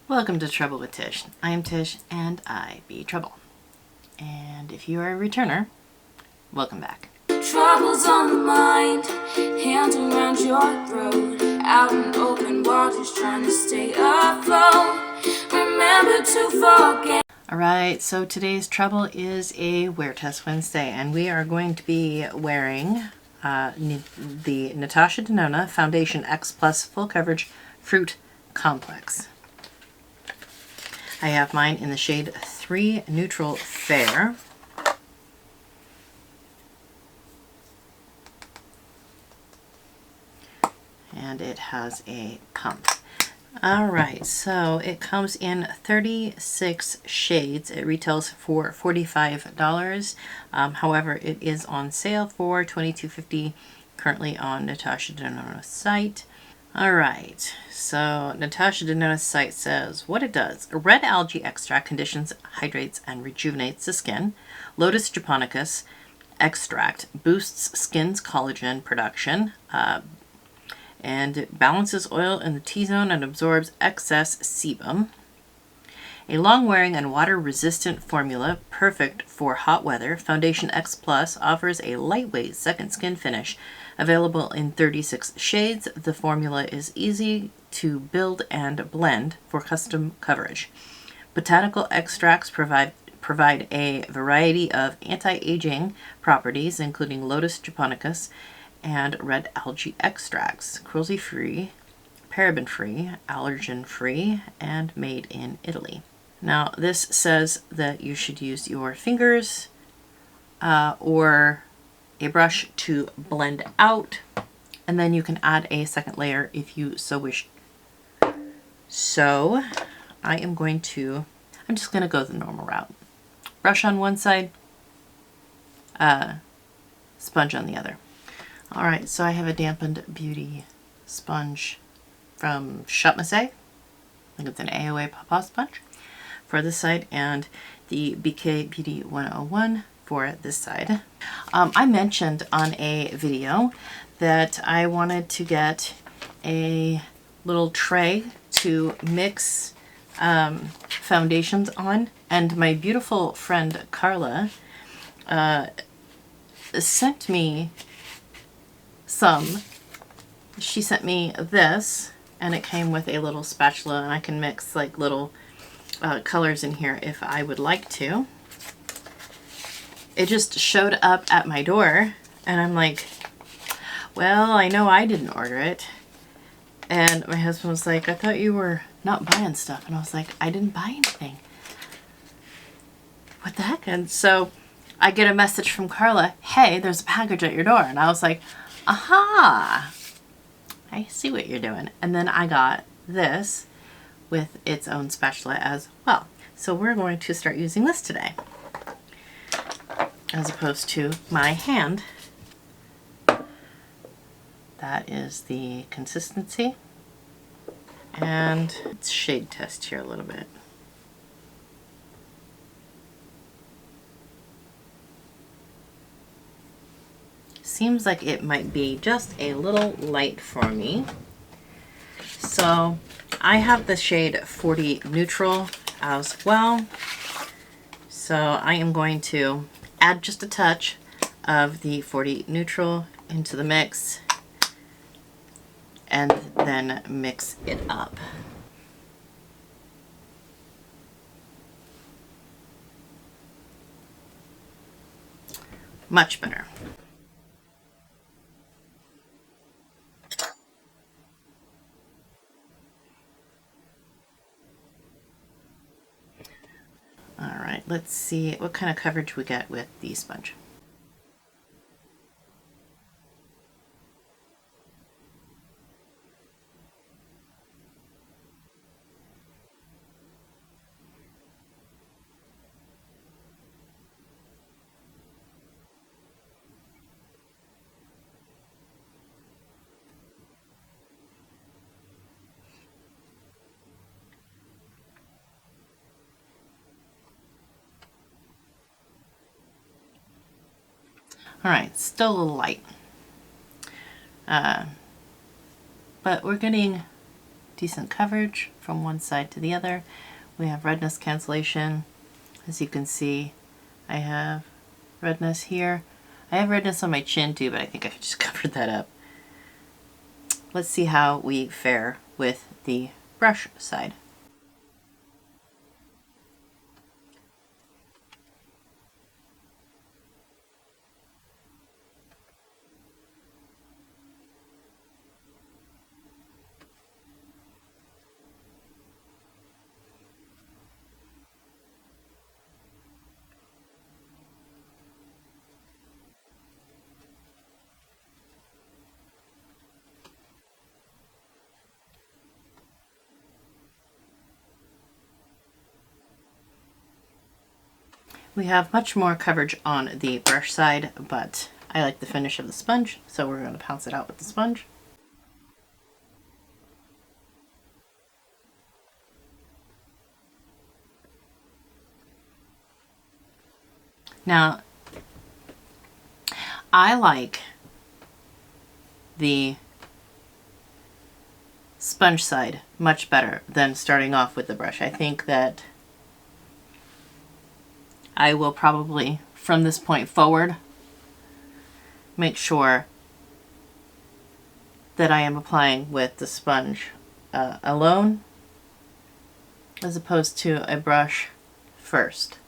Welcome to Trouble with Tish. I am Tish and I be Trouble. And if you are a returner, welcome back. Troubles on the mind, hand around your throat, out in open waters trying to stay afloat. Remember to forget. Alright, so today's trouble is a Wear Test Wednesday, and we are going to be wearing the Natasha Denona Foundation X Plus Full Coverage Fruit Complex. I have mine in the shade 3 Neutral Fair. And it has a pump. Alright, so it comes in 36 shades. It retails for $45. However, it is on sale for $22.50 currently on Natasha Denona's site. Alright, so Natasha Denona's site says what it does. A red algae extract conditions, hydrates, and rejuvenates the skin. Lotus japonicus extract boosts skin's collagen production. And it balances oil in the T-zone and absorbs excess sebum. A long-wearing and water-resistant formula, perfect for hot weather, Foundation X Plus offers a lightweight second skin finish. Available in 36 shades, the formula is easy to build and blend for custom coverage. Botanical extracts provide a variety of anti-aging properties, including Lotus japonicus and red algae extracts, cruelty-free, paraben-free, allergen-free, and made in Italy. Now, this says that you should use your fingers or a brush to blend out, and then you can add a second layer if you so wish. So, I'm just going to go the normal route. Brush on one side, sponge on the other. Alright, so I have a dampened beauty sponge from Shopmase. I think it's an AOA Pawpaw sponge for this side, and the BK Beauty 101 for this side. I mentioned on a video that I wanted to get a little tray to mix foundations on, and my beautiful friend Carla sent me some. She sent me this, and it came with a little spatula, and I can mix like little colors in here if I would like to. It just showed up at my door, and I'm like, well, I know I didn't order it. And my husband was like, I thought you were not buying stuff. And I was like, I didn't buy anything. What the heck? And so I get a message from Carla, hey, there's a package at your door. And I was like, aha, I see what you're doing. And then I got this with its own spatula as well. So we're going to start using this today, as opposed to my hand. That is the consistency. And let's shade test here a little bit. Seems like it might be just a little light for me. So I have the shade 40 Neutral as well. So I am going to add just a touch of the 40 Neutral into the mix and then mix it up. Much better. Alright, let's see what kind of coverage we get with the sponge. Alright, still a little light. But we're getting decent coverage from one side to the other. We have redness cancellation. As you can see, I have redness here. I have redness on my chin too, but I think I just covered that up. Let's see how we fare with the brush side. We have much more coverage on the brush side, but I like the finish of the sponge, so we're going to pounce it out with the sponge. Now, I like the sponge side much better than starting off with the brush. I think that I will probably, from this point forward, make sure that I am applying with the sponge alone, as opposed to a brush first.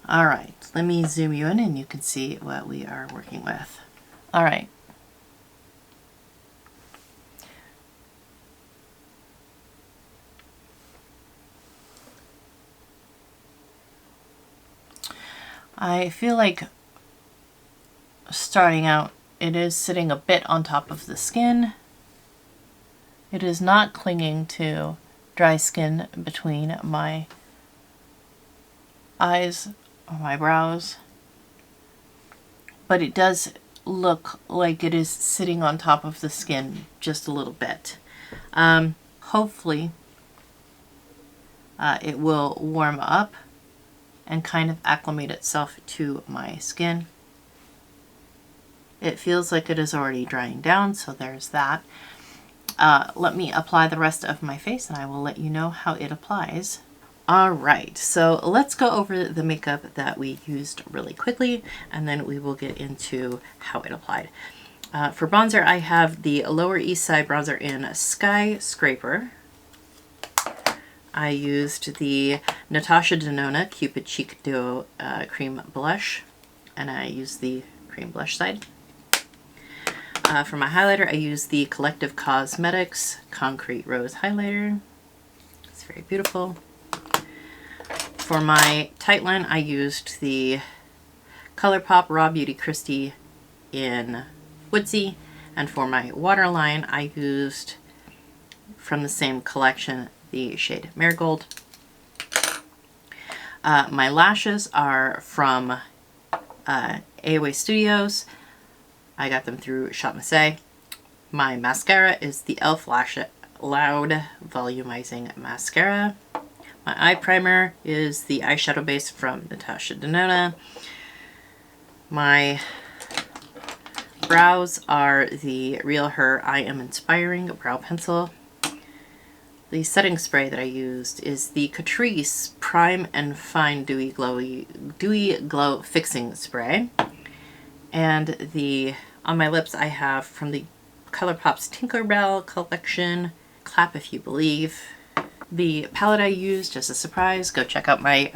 All right, let me zoom you in and you can see what we are working with. All right. I feel like starting out, it is sitting a bit on top of the skin. It is not clinging to dry skin between my eyes or my brows, but it does look like it is sitting on top of the skin just a little bit. Hopefully it will warm up and kind of acclimate itself to my skin. It feels like it is already drying down, so there's that. Let me apply the rest of my face and I will let you know how it applies. Alright, so let's go over the makeup that we used really quickly and then we will get into how it applied. For bronzer, I have the Lower East Side bronzer in Skyscraper. I used the Natasha Denona Cupid Cheek Duo Cream Blush, and I used the cream blush side. For my highlighter, I used the Collective Cosmetics Concrete Rose Highlighter. It's very beautiful. For my tightline, I used the ColourPop Raw Beauty Christie in Woodsy, and for my waterline, I used, from the same collection, the shade Marigold. My lashes are from AOA Studios. I got them through Shop Massé. My mascara is the e.l.f. Lash Loud Volumizing Mascara. My eye primer is the eyeshadow base from Natasha Denona. My brows are the Real Her I Am Inspiring Brow Pencil. The setting spray that I used is the Catrice Prime and Fine Dewy Glow Fixing Spray. And on my lips I have from the ColourPop's Tinkerbell collection, Clap If You Believe. The palette I used, just a surprise, go check out my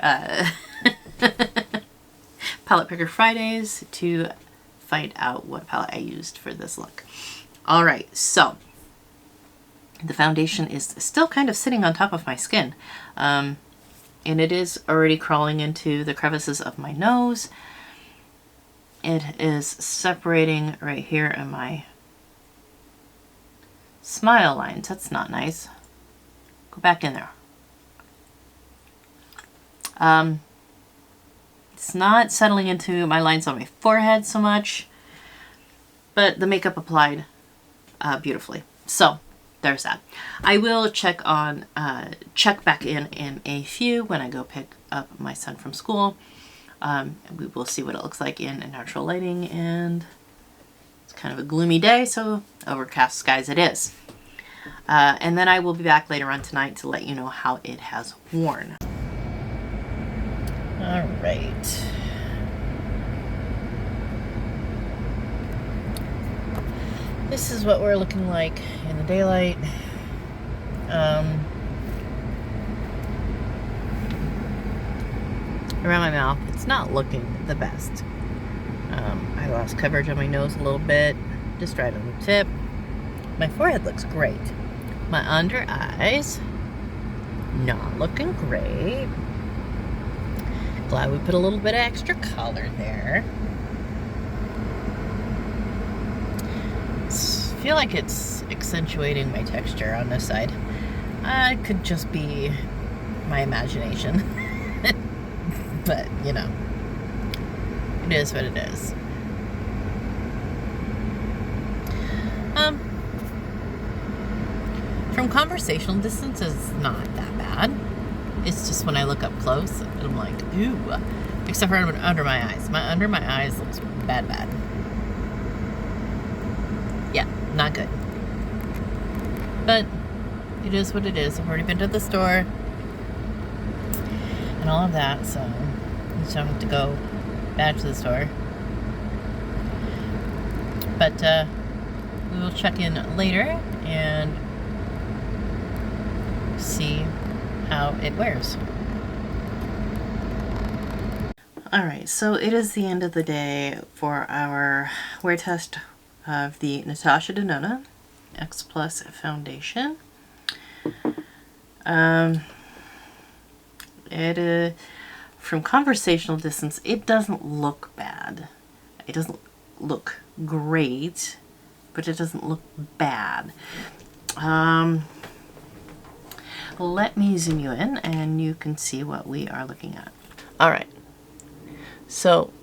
Palette Picker Fridays to find out what palette I used for this look. Alright, so the foundation is still kind of sitting on top of my skin. And it is already crawling into the crevices of my nose. It is separating right here in my smile lines. That's not nice. Go back in there. It's not settling into my lines on my forehead so much, but the makeup applied beautifully. So there's that. I will check back in a few when I go pick up my son from school. We will see what it looks like in natural lighting, and kind of a gloomy day, so overcast skies it is. And then I will be back later on tonight to let you know how it has worn. All right. This is what we're looking like in the daylight. Around my mouth, it's not looking the best. I lost coverage on my nose a little bit, just right on the tip. My forehead looks great. My under eyes, not looking great. Glad we put a little bit of extra color there. I feel like it's accentuating my texture on this side. It could just be my imagination. But, you know, it is what it is. From conversational distance, it's not that bad. It's just when I look up close, I'm like, ooh. Except for under my eyes. Under my eyes looks bad. Yeah, not good. But it is what it is. I've already been to the store and all of that, so I just don't have to go back to the store. But we will check in later and see how it wears. Alright, so it is the end of the day for our wear test of the Natasha Denona X Plus Foundation. From conversational distance, it doesn't look bad. It doesn't look great, but it doesn't look bad. Let me zoom you in and you can see what we are looking at. Alright, so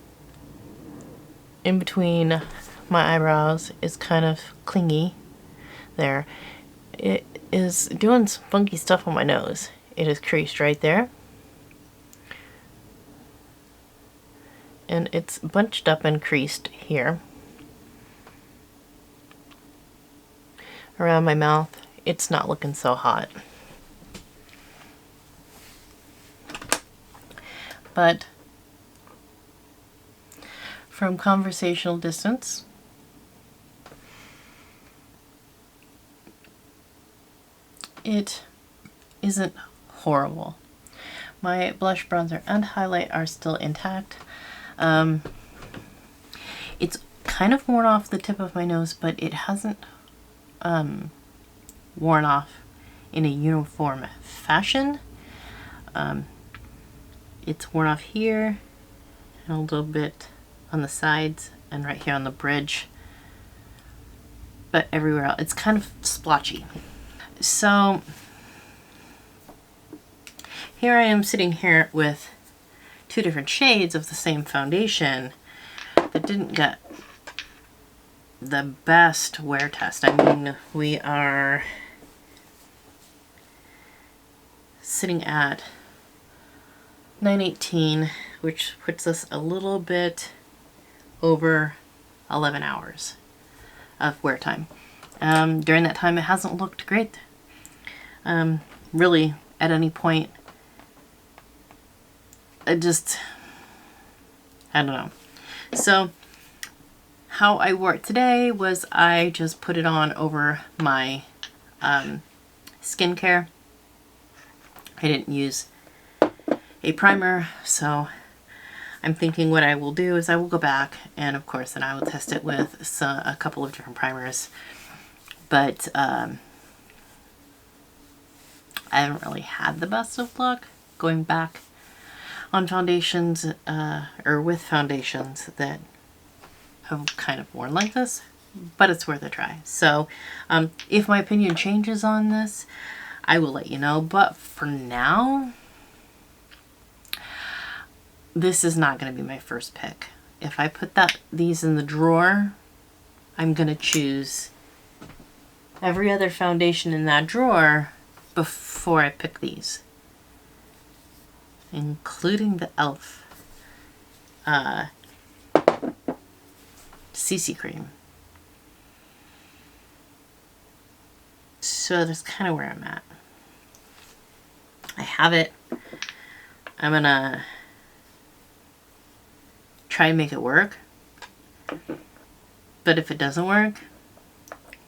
in between my eyebrows is kind of clingy there. It is doing some funky stuff on my nose. It is creased right there. And it's bunched up and creased here. Around my mouth, it's not looking so hot. But from conversational distance, it isn't horrible. My blush, bronzer, and highlight are still intact. It's kind of worn off the tip of my nose, but it hasn't worn off in a uniform fashion. It's worn off here and a little bit on the sides and right here on the bridge, but everywhere else it's kind of splotchy. So here I am sitting here with two different shades of the same foundation that didn't get the best wear test. I mean, we are sitting at 9:18, which puts us a little bit over 11 hours of wear time. During that time, it hasn't looked great. Really, at any point, I don't know. So, how I wore it today was I just put it on over my skincare. I didn't use a primer, so I'm thinking what I will do is I will go back and of course then I will test it with a couple of different primers, but I haven't really had the best of luck going back on foundations or with foundations that have kind of worn like this, but it's worth a try. So if my opinion changes on this, I will let you know, but for now, this is not going to be my first pick. If I put these in the drawer, I'm going to choose every other foundation in that drawer before I pick these, including the e.l.f. CC cream. So that's kind of where I'm at. I have it. I'm gonna try and make it work. But if it doesn't work,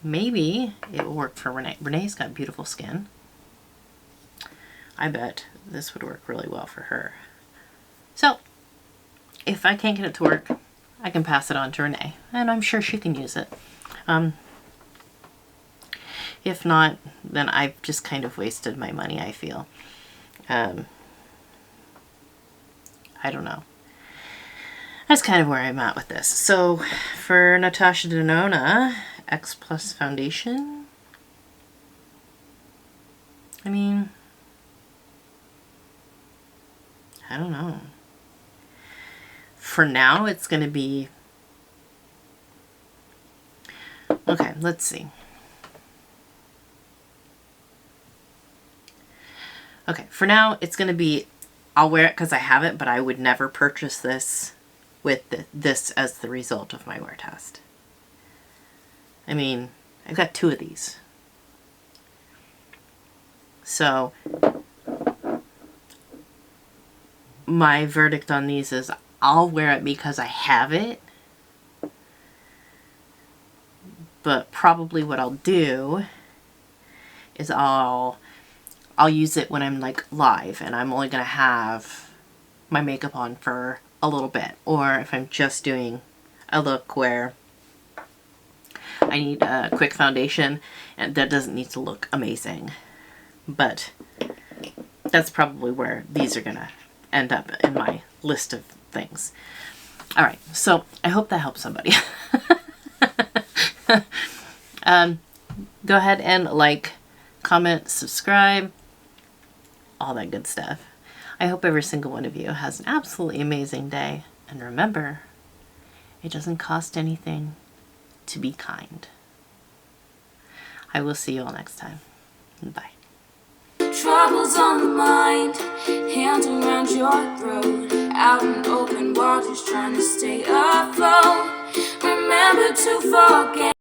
maybe it will work for Renee. Renee's got beautiful skin. I bet this would work really well for her. So, if I can't get it to work, I can pass it on to Renee, and I'm sure she can use it. If not, then I've just kind of wasted my money, I feel. I don't know. That's kind of where I'm at with this. So, for Natasha Denona, X Plus Foundation, I mean, I don't know. For now, it's going to be... Okay, let's see. Okay, for now, it's going to be... I'll wear it because I have it, but I would never purchase this with this as the result of my wear test. I mean, I've got 2 of these. So, my verdict on these is I'll wear it because I have it. But probably what I'll do is I'll use it when I'm like live and I'm only going to have my makeup on for a little bit. Or if I'm just doing a look where I need a quick foundation and that doesn't need to look amazing. But that's probably where these are going to end up in my list of things. All right, so I hope that helps somebody. Go ahead and like, comment, subscribe, all that good stuff. I hope every single one of you has an absolutely amazing day. And remember, it doesn't cost anything to be kind. I will see you all next time. Bye. Troubles on the mind, hands around your throat, out in open waters trying to stay afloat. Remember to forget.